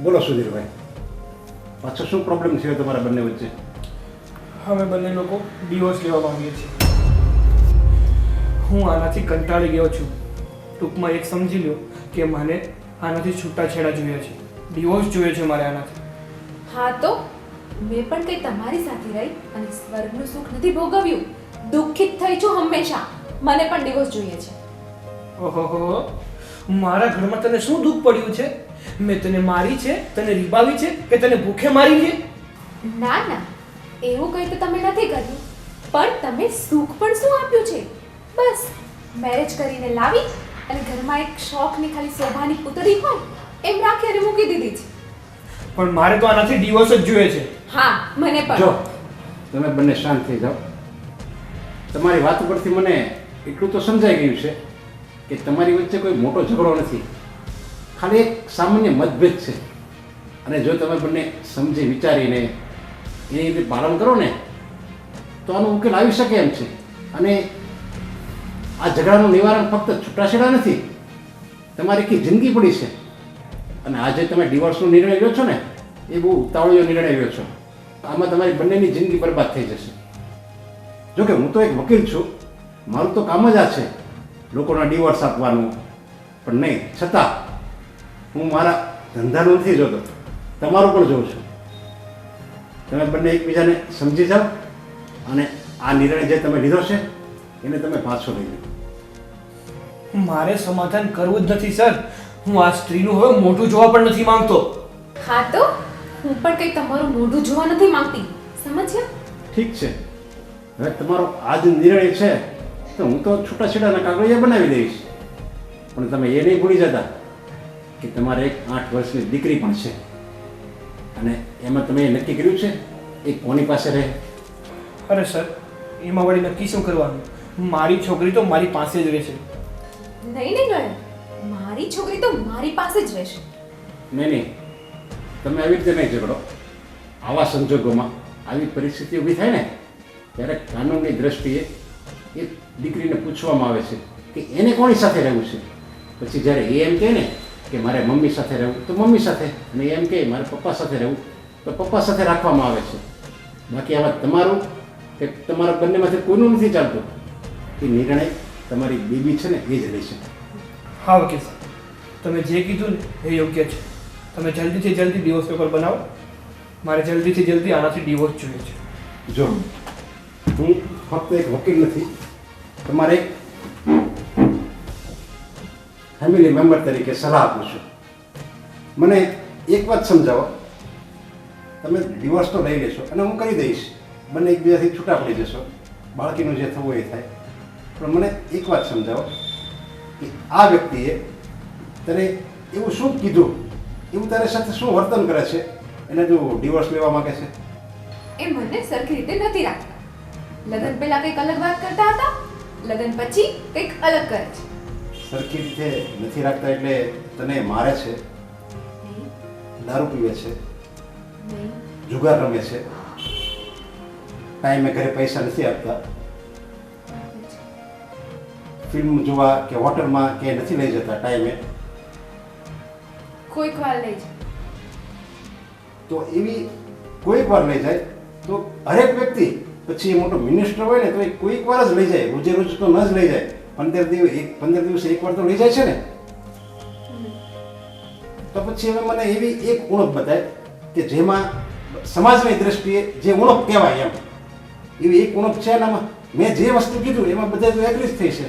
બોલો સુધીરભાઈ, પાછો શું પ્રોબ્લેમ થયો તમારા બંને વચ્ચે? અમે બંને લોકો ડિવોર્સ લેવા માંગીએ છીએ. હું આનાથી કંટાળી ગયો છું. ટૂંકમાં એક સમજી લો કે મને આનાથી છૂટાછેડા જોઈએ છે. ડિવોર્સ જોઈએ છે મારે આનાથી. હા તો મેં પણ કઈ તમારી સાથે રહી અને સ્વર્ગનું સુખ નથી ભોગવ્યું. દુઃખિત થઈ છું હંમેશા. મને પણ ડિવોર્સ જોઈએ છે. ઓહો, મારા ઘરમાં તને શું દુઃખ પડ્યું છે? મેં તને મારી છે, તને રીબાવી છે કે તને ભૂખે મારી છે? ના ના, એવું કંઈ તો તમે નથી કર્યું. પણ તમે સુખ પણ શું આપ્યું છે? બસ મેરેજ કરીને લાવી અને ઘરમાં એક શોખની ખાલી શોભાની પુતળી હોય એમ રાખી અને મૂકી દીધી છે. પણ મારે તો આનાથી ડિવોર્સ જ જોઈએ છે. હા, મને પણ. જો તમે બંને શાંત થઈ જાઓ. તમારી વાત પરથી મને એટલું તો સમજાઈ ગયું છે કે તમારી વચ્ચે કોઈ મોટો ઝઘડો નથી, ખાલી એક સામાન્ય મતભેદ છે. અને જો તમે બંને સમજી વિચારીને એની રીતે પાલન કરો ને તો આનો ઉકેલ આવી શકે એમ છે. અને આ ઝઘડાનું નિવારણ ફક્ત છૂટાછેડા નથી, તમારી આખી જિંદગી પડી છે. અને આજે તમે ડિવોર્સનો નિર્ણય લ્યો છો ને એ બહુ ઉતાવળિયો નિર્ણય લ્યો છો. આમાં તમારી બંનેની જિંદગી બરબાદ થઈ જશે. જોકે હું તો એક વકીલ છું, મારું તો કામ જ આ છે લોકોના ડિવોર્સ આપવાનું. પણ નહીં, છતાં હું મારા ધંધાનું નથી જોતો, તમારું પણ જોઉં છું. તમે બંને એકબીજાને સમજી જાઓ અને આ નિર્ણય જે તમે લીધો છે એને તમે પાછો લઈ લો. મારે સમાધાન કરવું જ નથી સર. હું આ સ્ત્રીનું હવે મોઢું જોવા પણ નથી માંગતો. હા તો હું પણ કંઈ તમારું મોઢું જોવા નથી માંગતી. સમજ્યા? ઠીક છે, હવે તમારો આ જ નિર્ણય છે તો હું તો છૂટાછેડાના કાગળિયા બનાવી દઈશ. પણ તમે એ નહીં ભૂલી જતા કે તમારે એક 8 વર્ષની દીકરી પણ છે. અને એમાં તમે એ નક્કી કર્યું છે એ કોની પાસે રહે? અરે સર, એમાં વળી નક્કી શું કરવાનું? મારી છોકરી તો મારી પાસે જ રહેશે. નહીં નહીં ગયો, મારી છોકરી તો મારી પાસે જ રહેશે. નહીં નહીં, તમે આવી રીતે નહીં ઝઘડો. આવા સંજોગોમાં આવી પરિસ્થિતિ ઊભી થાય ને ત્યારે કાનૂનની દ્રષ્ટિએ એ દીકરીને પૂછવામાં આવે છે કે એને કોની સાથે રહેવું છે. પછી જ્યારે એ એમ કહે ને કે મારે મમ્મી સાથે રહેવું તો મમ્મી સાથે, અને એમ કહે મારે પપ્પા સાથે રહેવું તો પપ્પા સાથે રાખવામાં આવે છે. બાકી આમાં તમારું કે તમારા બંનેમાંથી કોઈનું નથી ચાલતું. એ નિર્ણય તમારી બેબી છે ને એ જ લેશે. હા વકીલ સાહેબ, તમે જે કીધું ને એ યોગ્ય છે. તમે જલ્દીથી જલ્દી ડિવોર્સ પેપર બનાવો. મારે જલ્દીથી જલ્દી આનાથી ડિવોર્સ જોઈએ છે. જો હું ફક્ત એક વકીલ નથી, તમારે એક ફેમિલી મેમ્બર તરીકે સલાહ આપું છું. મને એક વાત સમજાવો, તમે ડિવોર્સ તો લઈ લેશો અને હું કરી દઈશ, બંને એકબીજાથી છૂટા પડી જશો, બાળકીનું જે થવું એ થાય. પણ મને એક વાત સમજાવો કે આ વ્યક્તિએ તને એવું શું કીધું, એવું તારી સાથે શું વર્તન કરે છે એને જો ડિવોર્સ લેવા માંગે છે? એ મને સરખી રીતે નથી રાખતા. લગ્ન પહેલા કંઈક અલગ વાત કરતા હતા, લગ્ન પછી કંઈક અલગ કરે છે. સરખી રીતે નથી રાખતા એટલે તને મારે છે, નહીં, દારૂ પીવે છે, નહીં, જુગાર રમે છે, ટાઈમે ઘરે પૈસા નથી આપતા, ફિલ્મ જોવા કે હોટલમાં કે નથી લઈ જતા ટાઈમે. કોઈક વાર લઈ જાય. તો એવી કોઈક વાર લઈ જાય તો હરેક વ્યક્તિ, પછી એ મોટો મિનિસ્ટર હોય ને તો એ કોઈક વાર જ લઈ જાય, રોજે રોજ તો ન જ લઈ જાય. 15 દિવસે એક વાર તો લઈ જાય છે ને. તો પછી હવે મને એવી એક ઉણપ બતાય કે જેમાં સમાજની દ્રષ્ટિએ જે ઉણપ કહેવાય એમ એવી એક ઉણપ છે એનામાં. મેં જે વસ્તુ કીધું એમાં બધા તો એગ્રી જ થઈ છે.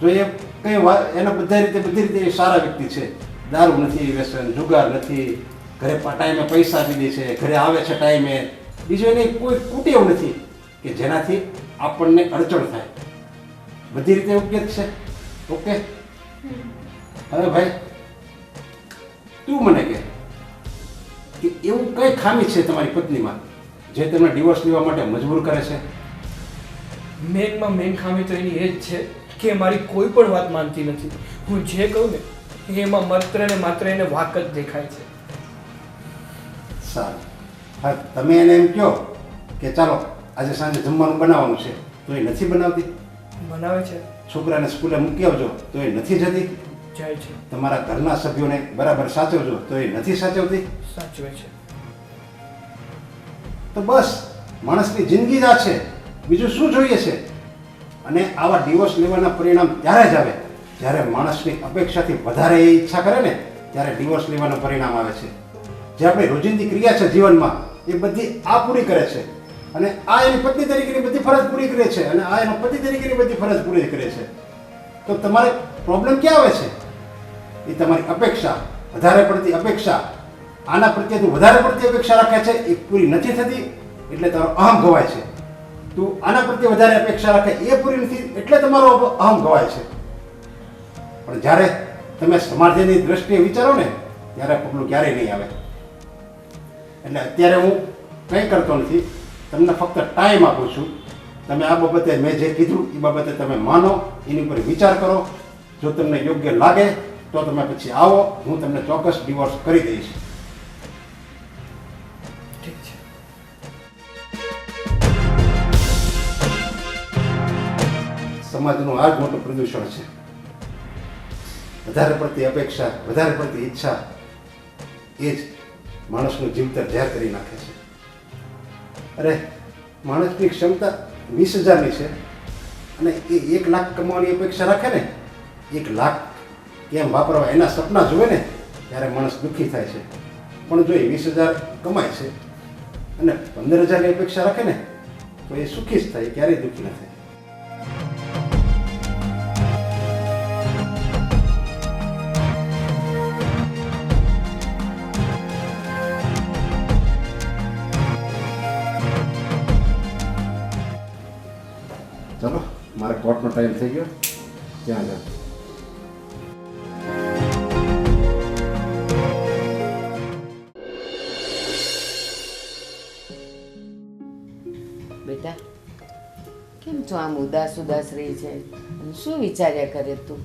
જો એ કંઈ એના બધી રીતે એ સારા વ્યક્તિ છે, દારૂ નથી, વ્યસન, જુગાર નથી, ઘરે ટાઈમે પૈસા આપી દે છે, ઘરે આવે છે ટાઈમે, બીજું એને કોઈ ખૂટે એવું નથી કે જેનાથી આપણને અડચણ થાય, બધી રીતે યોગ્ય જ છે. ઓકે, હવે ભાઈ તું મને કહે કે એવું કઈ ખામી છે તમારી પત્નીમાં જે તમને ડિવોર્સ લેવા માટે મજબૂર કરે છે? મેનમાં મેન ખામી તો એની એ જ છે કે મારી કોઈ પણ વાત માનતી નથી. હું જે કહું ને એમાં માત્ર ને માત્ર એને વાક જ દેખાય છે. સારું, હા તમે એને એમ કહો કે ચાલો આજે સાંજે જમવાનું બનાવવાનું છે તો એ નથી બનાવતી. બનાવે છે. છોકરાને સ્કૂલે મૂકી આવજો તો એ નથી જતી. જાય છે. તમારા ઘરના સભ્યોને બરાબર સાચવજો તો એ નથી સાચવતી. સાચવે છે. તો બસ માણસની જિંદગી જ આ છે, બીજું શું જોઈએ છે? અને આવા ડિવોર્સ લેવાના પરિણામ ત્યારે જ આવે જ્યારે માણસની અપેક્ષાથી વધારે એ ઈચ્છા કરે ને ત્યારે ડિવોર્સ લેવાનું પરિણામ આવે છે. જે આપણી રોજિંદી ક્રિયા છે જીવનમાં એ બધી આ પૂરી કરે છે, અને આ એની પત્ની તરીકેની બધી ફરજ પૂરી કરે છે, અને આ એનો પતિ તરીકેની બધી ફરજ પૂરી કરે છે. તો તમારે પ્રોબ્લેમ ક્યાં આવે છે? એ તમારી અપેક્ષા, વધારે પડતી અપેક્ષા, આના પ્રત્યે તું વધારે પડતી અપેક્ષા રાખે છે, એ પૂરી નથી થતી એટલે તારો અહમ ગવાય છે. તું આના પ્રત્યે વધારે અપેક્ષા રાખે એ પૂરી નથી એટલે તમારો અહમ ગવાય છે. પણ જ્યારે તમે સમાજની દ્રષ્ટિએ વિચારો ને ત્યારે પગલું ક્યારેય નહીં આવે. એટલે અત્યારે હું કંઈ કરતો નથી, તમને ફક્ત ટાઈમ આપું છું. તમે આ બાબતે મેં જે કીધું એ બાબતે તમે માનો, એની ઉપર વિચાર કરો. જો તમને યોગ્ય લાગે તો તમે પછી આવો, હું તમને ચોક્કસ ડિવોર્સ કરી દઈશ. ઠીક છે. સમાજનું આ જ મોટું પ્રદૂષણ છે. વધારે પડતી અપેક્ષા, વધારે પડતી ઈચ્છા એ જ માણસનું જીવતર ઝેર કરી નાખે છે. અરે માણસની ક્ષમતા 20,000ની છે અને એ 1 લાખ કમાવાની અપેક્ષા રાખે ને, 1 લાખ કેમ વાપરવા એના સપના જુએ ને ત્યારે માણસ દુઃખી થાય છે. પણ જો એ 20,000 કમાય છે અને 15,000ની અપેક્ષા રાખે ને તો એ સુખી જ થાય, ક્યારેય દુઃખી ન થાય. ચલો, મારે કોર્ટનો ટાઈમ થઈ ગયો, ત્યાં જાઓ. બેટા કેમ છો આમ ઉદાસ ઉદાસ રહી છે? અને શું વિચાર્યા કરે તું?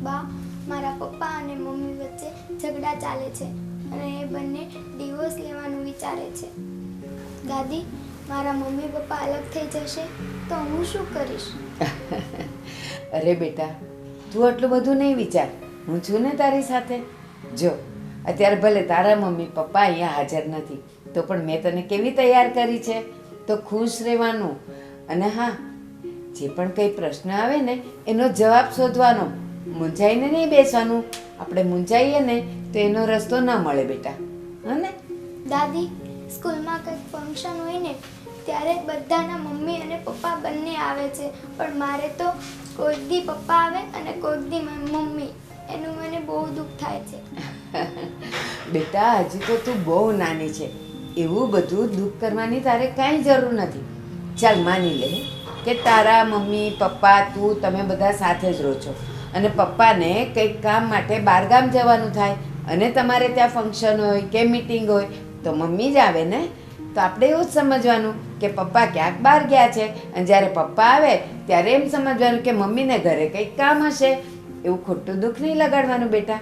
બા, મારા પપ્પા અને મમ્મી વચ્ચે ઝઘડા ચાલે છે અને એ બંને ડિવોર્સ લેવાનું વિચારે છે. દાદી, મારા મમ્મી પપ્પા અલગ થઈ જશે તો હું શું કરીશ? અરે બેટા, તું આટલું બધું નહીં વિચાર, હું છું ને તારી સાથે. જો અત્યારે ભલે તારા મમ્મી પપ્પા અહીંયા હાજર નથી તો પણ મેં તને કેવી તૈયાર કરી છે, તો ખુશ રહેવાનું. અને હા, જે પણ કંઈ પ્રશ્ન આવે ને એનો જવાબ શોધવાનો, મૂંઝાઈને નહીં બેસવાનું. આપણે મૂંઝાઈએ ને તો એનો રસ્તો ન મળે બેટા, હા ને? દાદી, સ્કૂલમાં કંઈક ફંક્શન હોય ને ત્યારે બધાના મમ્મી અને પપ્પા બંને આવે છે, પણ મારે તો કોઈક દી પપ્પા આવે અને કોઈક દી મમ્મી. એનું મને બહુ દુઃખ થાય છે. બેટા, હજી તો તું બહુ નાની છે, એવું બધું દુઃખ કરવાની તારે કાંઈ જરૂર નથી. ચાલ માની લે કે તારા મમ્મી પપ્પા તું તમે બધા સાથે જ રહો છો અને પપ્પાને કંઈક કામ માટે બહારગામ જવાનું થાય અને તમારે ત્યાં ફંક્શન હોય કે મિટિંગ હોય તો મમ્મી જ આવે ને. તો આપણે એવું જ સમજવાનું કે પપ્પા ક્યાંક બહાર ગયા છે, અને જ્યારે પપ્પા આવે ત્યારે એમ સમજવાનું કે મમ્મીને ઘરે કંઈક કામ હશે. એવું ખોટું દુઃખ નહીં લગાડવાનું બેટા,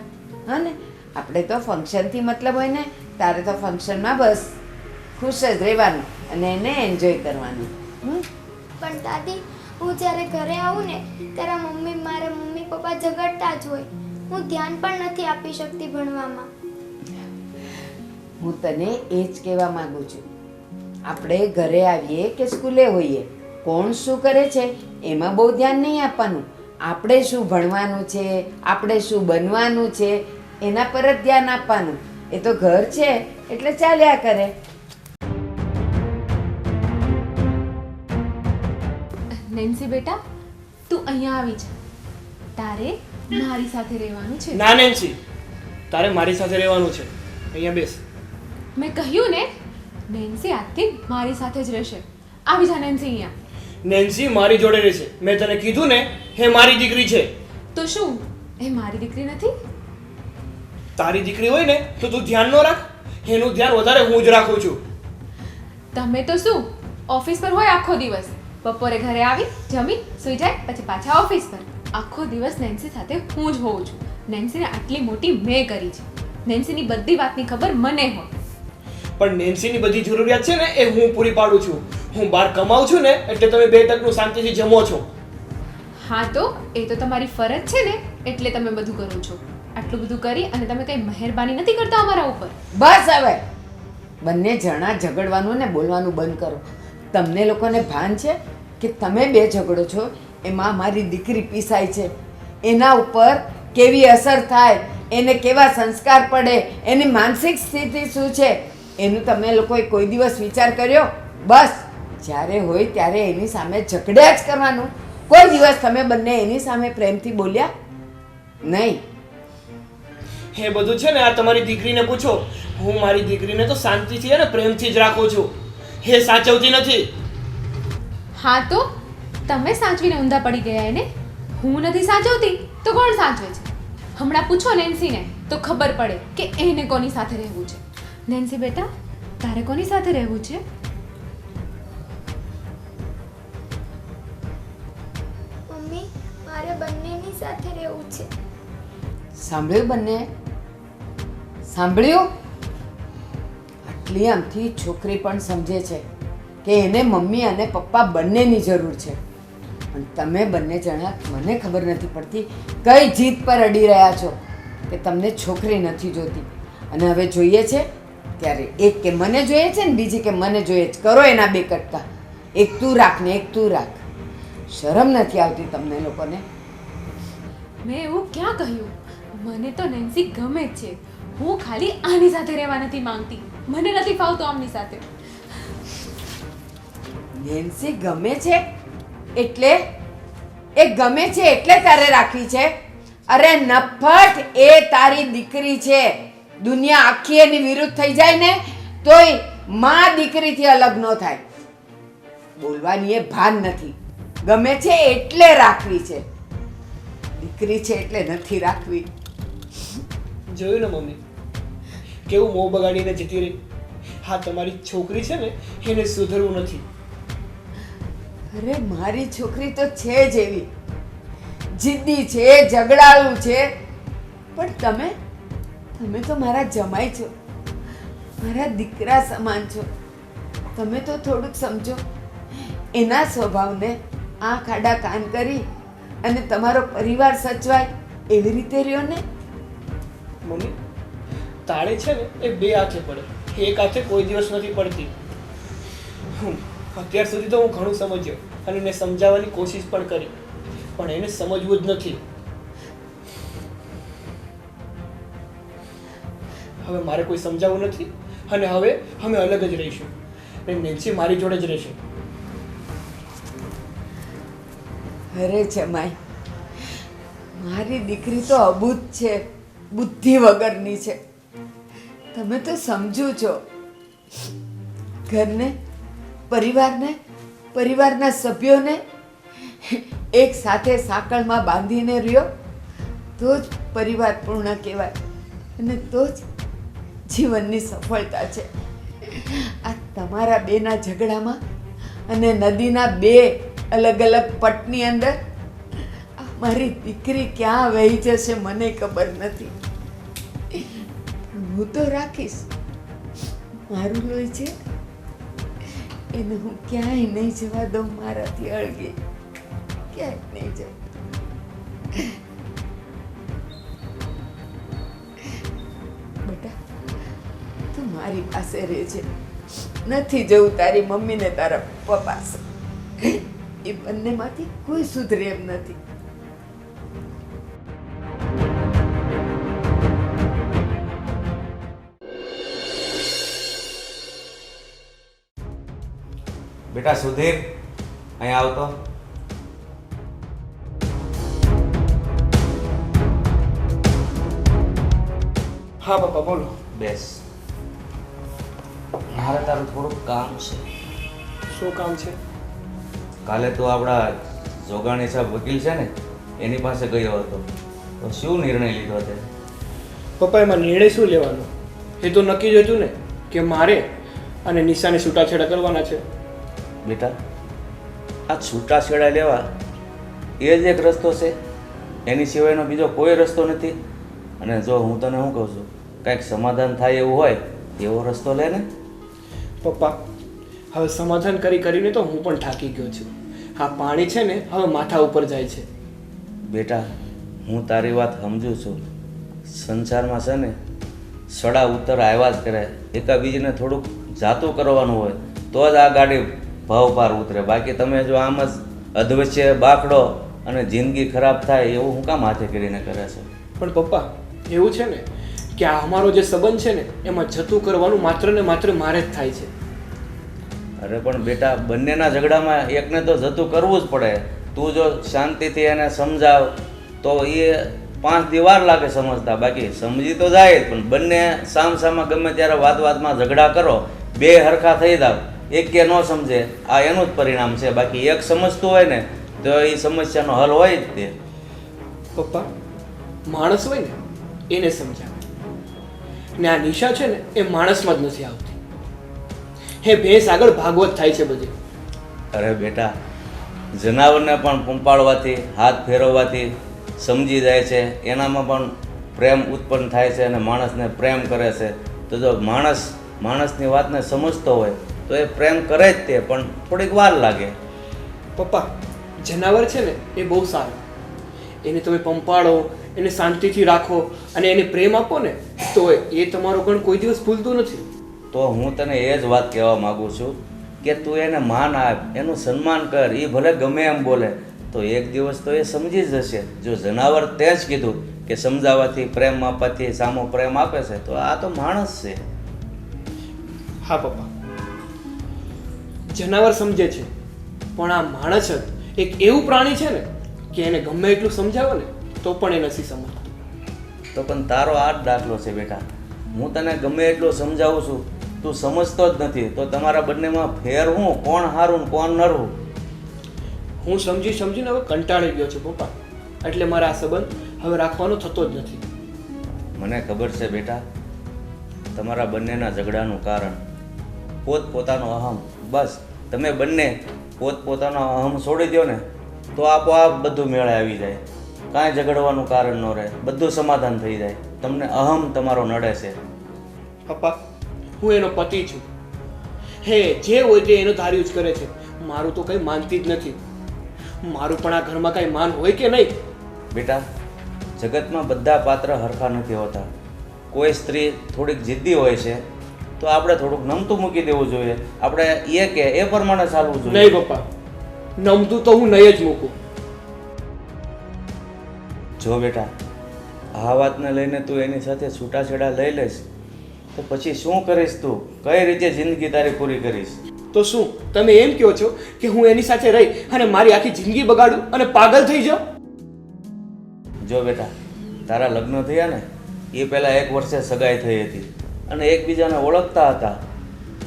હા ને? આપણે તો ફંક્શનથી મતલબ હોય ને, તારે તો ફંક્શનમાં બસ ખુશ જ રહેવાનું અને એને એન્જોય કરવાનું. પણ દાદી, હું જ્યારે ઘરે આવું ને ત્યારે મારા મમ્મી પપ્પા ઝઘડતા જ હોય. હું ધ્યાન પણ નથી આપી શકતી ભણવામાં. હું તને એ જ કહેવા માંગુ છું, આપણે ઘરે આવીએ કે સ્કૂલે હોઈએ, કોણ શું કરે છે એમાં બહુ ધ્યાન નહીં આપવાનું. આપણે શું ભણવાનું છે, આપણે શું બનવાનું છે એના પર જ ધ્યાન આપવાનું. એ તો ઘર છે એટલે ચાલ્યા કરે. નેન્સી બેટા, તું અહીંયા આવી જા. તારે મારી સાથે રહેવાનું છે. ના નેન્સી, તારે મારી સાથે રહેવાનું છે. અહીંયા બેસ. મેં કહ્યું ને, નેન્સી આજથી મારી સાથે જ રહેશે. આવી જા નેન્સી અહીંયા. નેન્સી મારી જોડે રહેશે. મેં તને કીધું ને, હે મારી દીકરી છે. તો શું એ મારી દીકરી નથી? તારી દીકરી હોય ને તો તું ધ્યાન ન રાખ. એનું ધ્યાન વધારે હું જ રાખું છું. તમે તો શું ઓફિસ પર હોય આખો દિવસ, બપોરે ઘરે આવી જમી સૂઈ જાય પછી પાછા ઓફિસ પર. આખો દિવસ નેન્સી સાથે હું જ હોઉં છું. નેન્સીને આટલી મોટી મેં કરી છે. નેન્સીની બધી વાતની ખબર મને હોય. પણ નેન્સીની બધી જરૂરિયાત છે ને એ હું પૂરી પાડું છું. હું બહાર કમાઉં છું ને એટલે તમે 2 ટકનું શાંતિથી જમો છો. હા તો એ તો તમારી ફરજ છે ને, એટલે તમે બધું કરો છો. આટલું બધું કરી અને તમે કઈ મહેરબાની નથી કરતા અમારા ઉપર. બસ હવે બંને જણા ઝઘડવાનું ને બોલવાનું બંધ કરો. તમને લોકોને ભાન છે કે તમે બે ઝઘડો છો એમાં મારી દીકરી પીસાય છે, એના ઉપર કેવી અસર થાય, એને કેવા સંસ્કાર પડે, એની માનસિક સ્થિતિ શું છે એનું તમે લોકોએ કોઈ દિવસ વિચાર કર્યો? બસ જ્યારે હોય ત્યારે એની સામે ઝઘડ્યા જ કરવાનું. કોઈ દિવસ તમે બંને એની સામે પ્રેમથી બોલ્યા નહીં. એ બધું છે ને આ તમારી દીકરીને પૂછો. હું મારી દીકરીને તો શાંતિથી અને પ્રેમથી જ રાખું છું, એ સાચવતી નથી. હા તો તમે સાચવીને ઊંધા પડી ગયા એને. હું નથી સાચવતી તો કોણ સાચવે છે? હમણાં પૂછો નેન્સીને તો ખબર પડે કે એને કોની સાથે રહેવું છે. નેન્સી બેટા, તારે કોની સાથે રહેવું છે? મમ્મી, મારે બંનેની સાથે રહેવું છે. સાંભળ્યું બંને? સાંભળ્યું? આટલી આમથી છોકરી પણ સમજે છે કે એને મમ્મી અને પપ્પા બંનેની જરૂર છે, પણ તમે બંને જણા મને ખબર નથી પડતી કઈ જીત પર અડી રહ્યા છો કે તમને છોકરી નથી જોતી, અને હવે જોઈએ છે ત્યારે એક કે મને જોઈએ છે ને બીજી કે મને જોઈએ છે. કરો એના બે કટકા, એક તું રાખ ને એક તું રાખ. શરમ નથી આવતી તમને લોકોને? મેં એવું ક્યાં કહ્યું? મને તો નેન્સી ગમે જ છે. હું ખાલી આની સાથે રહેવા નથી માંગતી. મને નથી ફાવતું આમની સાથે. નેન્સી ગમે છે એટલે એ ગમે છે એટલે તારે રાખવી છે? અરે નફટ, એ તારી દીકરી છે. દુનિયા આખી એની વિરુદ્ધ થઈ જાય ને તોય માં દીકરીથી અલગ ન થાય. બોલવાની એ ભાન નથી. ગમે છે એટલે રાખવી છે, દીકરી છે એટલે નથી રાખવી. જોયું ને મમ્મી, કેવું મોં બગાડીને જતી રહી. હા તમારી છોકરી છે ને એને સુધરવું નથી. અરે મારી છોકરી તો છે જ એવી, જિદ્દી છે, ઝઘડાળું છે, પણ તમે તો મારા જમાઈ છો, મારા દીકરા સમાન છો. તમે તો થોડુંક સમજો. એના સ્વભાવને આંખ આડા કાન કરી અને તમારો પરિવાર સચવાય એવી રીતે રહ્યો ને. મમ્મી, તાળી છે ને એ બે હાથે પડે, એક હાથે કોઈ દિવસ નથી પડતી. અત્યાર સુધી તો હું ઘણું સમજ્યો અને એને સમજાવવાની કોશિશ પણ કરી, પણ એને સમજવું જ નથી. હવે મારે કોઈ સમજાવવું નથી અને હવે અમે અલગ જ રહીશું અને નેન્સી મારી જોડે જ રહેશે. અરે જમાઈ, મારી દીકરી તો અબૂત છે, બુદ્ધિ વગરની છે. તમે તો સમજો છો. ઘરને, પરિવારના સભ્યોને એક સાથે સાંકળમાં બાંધીને રહ્યો તો જ પરિવાર પૂર્ણ કહેવાય, અને તો જ જીવનની સફળતા છે. આ તમારા બેના ઝઘડામાં અને નદીના બે અલગ અલગ પટની અંદર મારી દીકરી ક્યાં વહી જશે મને ખબર નથી. હું તો રાખીશ. મારું લોહી છે એને હું ક્યાંય નહીં જવા દઉં, મારાથી અળગે ક્યાંય નહીં જાઉં. બેટા તું મારી પાસે રહે છે, નથી જવું તારી મમ્મી ને તારા પપ્પા પાસે. એ બંનેમાંથી કોઈ સુધરે એમ નથી. બેટા સુધીર, અહીંયા આવતો. હા પપ્પા બોલો. બેસ. મારે તારું થોડુંક કામ છે. શું કામ છે? કાલે તો આપણા જોગાણી સાહેબ વકીલ છે ને એની પાસે ગયો હતો, તો શું નિર્ણય લીધો તે? પપ્પા એમાં નિર્ણય શું લેવાનો? એ તો નક્કી જ હતું ને કે મારે અને નિશાને છૂટાછેડા કરવાના છે. બેટા, આ છૂટાછેડા લેવા એ જ એક રસ્તો છે, એની સિવાયનો બીજો કોઈ રસ્તો નથી. અને જો હું તને શું કહું છું, કંઈક સમાધાન થાય એવું હોય એવો રસ્તો લે ને. પપ્પા હવે સમાધાન કરીને તો હું પણ થાકી ગયો છું. આ પાણી છે ને હવે માથા ઉપર જાય છે. બેટા, હું તારી વાત સમજુ છું. સંસારમાં છે ને સડા ઉત્તર આવ્યા જ કરે. એકાબીજીને થોડુંક જાતું કરવાનું હોય તો જ આ ગાડી ભાવ પાર ઉતરે. બાકી તમે જો આમ જ અધવચ્ચે બાકડો અને જિંદગી ખરાબ થાય એવું હું કામ હાથે કરીને કરે છે? પણ પપ્પા એવું છે ને કે આ અમારો જે સંબંધ છે ને એમાં જતું કરવાનું માત્ર ને માત્ર મારે જ થાય છે. અરે પણ બેટા, બંનેના ઝઘડામાં એકને તો જતું કરવું જ પડે. તું જો શાંતિથી એને સમજાવ તો એ 5 દી વાર લાગે સમજતા. બાકી સમજી તો જાય જ, પણ બંને સામસામા ગમે ત્યારે વાતમાં ઝઘડા કરો, બે હરખા થઈ જાવ, એક કે ન સમજે, આ એનું જ પરિણામ છે. બાકી એક સમજતું હોય ને તો એ સમસ્યાનો હલ હોય જ તે. પપ્પા માણસ હોય ને એને સમજાવે, ને આ નિશા છે ને એ માણસમાં જ નથી આવતી. હે ભેંસ આગળ ભાગવત થાય છે બધી. અરે બેટા, જનાવરને પણ પંપાળવાથી, હાથ ફેરવવાથી સમજી જાય છે, એનામાં પણ પ્રેમ ઉત્પન્ન થાય છે અને માણસને પ્રેમ કરે છે. તો જો માણસની વાતને સમજતો હોય તો એ પ્રેમ કરે જ તે, પણ થોડીક વાર લાગે. પપ્પા જનાવર છે ને એ બહુ સારું, એને તમે પંપાળો, એને શાંતિથી રાખો અને એને પ્રેમ આપો ને તો એ તમારો ગણ કોઈ દિવસ ભૂલતું નથી. તો હું તને એ જ વાત કહેવા માગું છું કે તું એને માન આપ, એનું સન્માન કર. એ ભલે ગમે એમ બોલે તો એક દિવસ તો એ સમજી જ જશે. જો જનાવર તે જ કીધું કે સમજાવવાથી, પ્રેમ આપવાથી સામો પ્રેમ આપે છે, તો આ તો માણસ છે. હા પપ્પા, જનાવર સમજે છે, પણ આ માણસ જ એક એવું પ્રાણી છે ને કે એને ગમે એટલું સમજાવો ને તો પણ એ નથી સમજતું. તો પણ તારો આ જ દાખલો છે બેટા. હું તને ગમે એટલું સમજાવું છું, તું સમજતો જ નથી. તો તમારા બંનેમાં ફેર હું? કોણ હારું ને કોણ નરવું? હું સમજીને હવે કંટાળી ગયો છું પપ્પા, એટલે મારે આ સંબંધ હવે રાખવાનો થતો જ નથી. મને ખબર છે બેટા, તમારા બંનેના ઝઘડાનું કારણ પોતપોતાનો અહમ. બસ તમે બંને પોતપોતાનો અહમ છોડી દો ને તો આપોઆપ બધું મેળે આવી જાય. કાંઈ ઝઘડવાનું કારણ ન રહે, બધું સમાધાન થઈ જાય. તમને અહમ તમારો નડે છે. પપ્પા હું એનો પતિ છું, હે જે હોય તે એનું ધાર્યું જ કરે છે. મારું તો કંઈ માનતી જ નથી. મારું પણ આ ઘરમાં કાંઈ માન હોય કે નહીં? બેટા, જગતમાં બધા પાત્ર હરખા નથી હોતા. કોઈ સ્ત્રી થોડીક જિદ્દી હોય છે તો આપણે થોડુંક નમતું મૂકી દેવું જોઈએ. આપણે એ કે એ પ્રમાણે ચાલવું જોઈએ. નહીં પપ્પા, નમતું તો હું નહીં જ મૂકું. જો બેટા, આ વાતને લઈને તું એની સાથે છૂટાછેડા લઈ લઈશ તો પછી શું કરીશ તું? કઈ રીતે જિંદગી તારી પૂરી કરીશ? તો શું તમે એમ કહો છો કે હું એની સાથે રહી અને મારી આખી જિંદગી બગાડું અને પાગલ થઈ જાઉં? જો બેટા, તારા લગ્ન થયા ને એ પહેલાં 1 વર્ષે સગાઈ થઈ હતી અને એકબીજાને ઓળખતા હતા.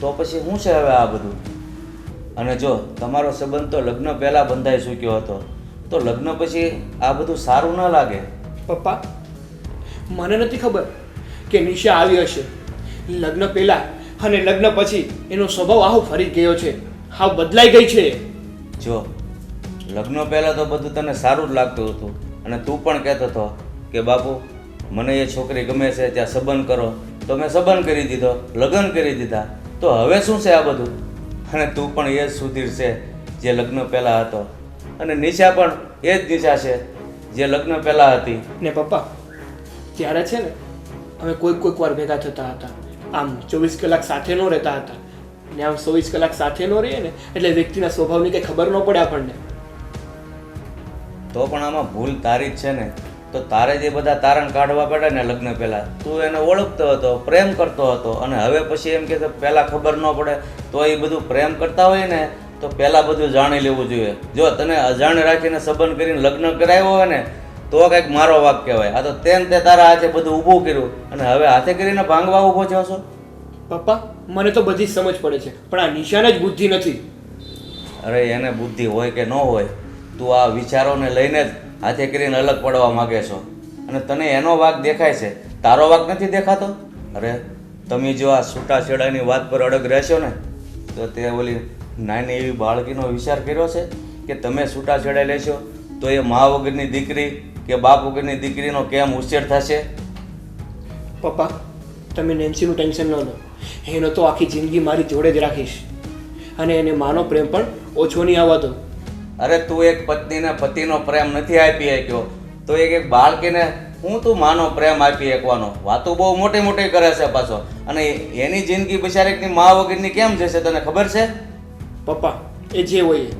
તો પછી શું છે હવે આ બધું? અને જો તમારો સંબંધ તો લગ્ન પહેલાં બંધાઈ ચૂક્યો હતો, તો લગ્ન પછી આ બધું સારું ન લાગે. પપ્પા મને નથી ખબર કે નિશા આવી હશે લગ્ન પહેલા અને લગ્ન પછી એનો સ્વભાવ આવો ફરી ગયો છે, હાવ બદલાઈ ગઈ છે. જો લગ્ન પહેલાં તો બધું તને સારું જ લાગતું હતું અને તું પણ કહેતો હતો કે બાપુ મને એ છોકરી ગમે છે, ત્યાં સંબંધ કરો. તો મેં સંબંધ કરી દીધો, લગ્ન કરી દીધા. તો હવે શું છે આ બધું? અને તું પણ એ જ સુધીર છે જે લગ્ન પહેલાં હતો, અને નિશા પણ એ જ નિશા છે જે લગ્ન પહેલાં હતી. ને પપ્પા ત્યારે છે ને અમે કોઈક વાર ભેગા થતા હતા, આમ 24 કલાક સાથે ન રહેતા હતા. ને આમ 24 કલાક સાથે ન રહીએ ને એટલે વ્યક્તિના સ્વભાવની કંઈ ખબર ન પડે આપણને. તો પણ આમાં ભૂલ તારી જ છે ને. તો તારે જે બધા તારણ કાઢવા પડે ને લગ્ન પહેલાં, તું એને ઓળખતો હતો, પ્રેમ કરતો હતો, અને હવે પછી એમ કે પહેલાં ખબર ન પડે. તો એ બધું પ્રેમ કરતા હોય ને તો પહેલાં બધું જાણી લેવું જોઈએ. જો તને અજાણ રાખીને સંબંધ કરીને લગ્ન કરાવ્યો હોય ને તો કંઈક મારો વાક કહેવાય. આ તો તે તારા હાથે બધું ઊભું કર્યું અને હવે હાથે કરીને ભાંગવા ઊભો છો છો. પપ્પા મને તો બધી જ સમજ પડે છે, પણ આ નિશાને જ બુદ્ધિ નથી. અરે એને બુદ્ધિ હોય કે ન હોય, તું આ વિચારોને લઈને જ હાથે કરીને અલગ પડવા માગે છો અને તને એનો વાક દેખાય છે, તારો વાક નથી દેખાતો. અરે તમે જો આ છૂટાછેડાની વાત પર અડગ રહેશો ને તો તે ઓલી નાની એવી બાળકીનો વિચાર કર્યો છે કે તમે છૂટાછેડા લેશો તો એ મા વગરની દીકરી કે બાપ વગરની દીકરીનો કેમ ઉછેર થશે? પપ્પા તમે નેન્સીનું ટેન્શન ન લો, એનો તો આખી જિંદગી મારી જોડે જ રાખીશ અને એને માનો પ્રેમ પણ ઓછો નહીં આવવા દો. અરે તું એક પત્નીને પતિનો પ્રેમ નથી આપી શક્યો તો એક બાળકીને હું તું માનો પ્રેમ આપી શકવાનો? વાતો બહુ મોટી મોટી કરે છે પાછો. અને એની જિંદગી બિચારીની મા વગરની કેમ જશે તને ખબર છે? પપ્પા એ જે હોય એ.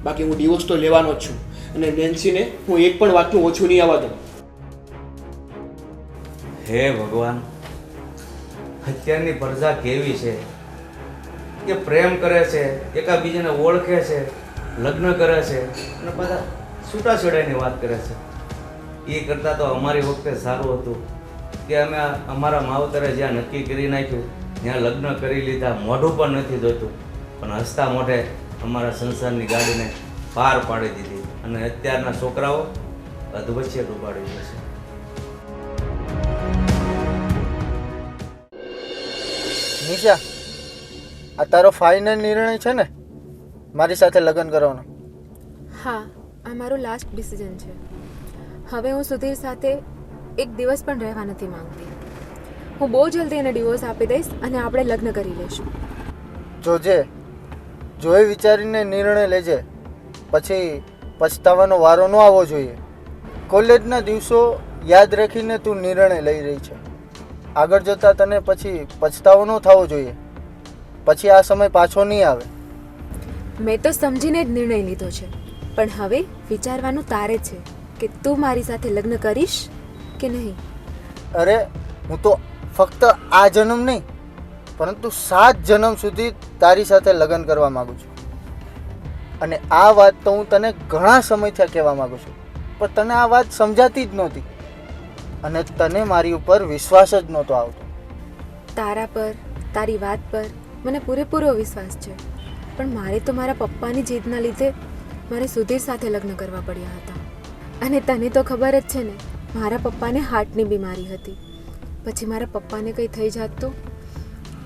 બાકી હું ડિવોર્સ તો લેવાનો જ છું અને નેન્સીને હું એક પણ વાતનું ઓછું નહીં આવવા દઉં. હે ભગવાન, અત્યારની પ્રજા કેવી છે કે પ્રેમ કરે છે, એકાબીજાને ઓળખે છે, લગ્ન કરે છે અને પાછા છૂટાછેડાની વાત કરે છે. એ કરતાં તો અમારી વખતે સારું હતું કે અમે અમારા માવતરે જ્યાં નક્કી કરી નાખ્યું ત્યાં લગ્ન કરી લીધા, મોઢું પણ નથી જોતું, પણ હસતા મોઢે અમારા સંસારની ગાડીને પાર પાડી દીધી. અને અત્યારના છોકરાઓ અધવચ્ચે ડૂબાડી દે છે. નિશા, આ તારો ફાઇનલ નિર્ણય છે ને મારી સાથે લગ્ન કરવાનો? હા, આ મારું લાસ્ટ ડિસિઝન છે. હવે હું સુધીર સાથે એક દિવસ પણ રહેવા નથી માંગતી. હું બહુ જલ્દી એને ડિવોર્સ આપી દઈશ અને આપણે લગ્ન કરી લઈશું. જોજે, જોઈ વિચારીને નિર્ણય લેજે, પછી પછતાવાનો વારો ન આવવો જોઈએ. કોલેજના દિવસો યાદ રાખીને તું નિર્ણય લઈ રહી છે. આગળ જતાં તને પછી પછતાવો ન થવો જોઈએ. પછી આ સમય પાછો નહીં આવે. મેં તો સમજીને જ નિર્ણય લીધો છે, પણ હવે વિચારવાનું તારે છે કે તું મારી સાથે લગ્ન કરીશ કે નહીં. અરે, હું તો ફક્ત આ જન્મ નહીં પરંતુ 7 જન્મ સુધી તારી સાથે લગ્ન કરવા માગું છું. અને આ વાત તો હું તને ઘણા સમયથી કહેવા માગું છું, પણ તને આ વાત સમજાતી જ નહોતી અને તને મારી ઉપર વિશ્વાસ જ નહોતો આવતો. તારા પર, તારી વાત પર મને પૂરેપૂરો વિશ્વાસ છે, પણ મારે તો મારા પપ્પાની જીદના લીધે મારે સુધીર સાથે લગ્ન કરવા પડ્યા હતા. અને તને તો ખબર જ છે ને, મારા પપ્પાને હાર્ટની બીમારી હતી. પછી મારા પપ્પાને કંઈ થઈ જાત તો,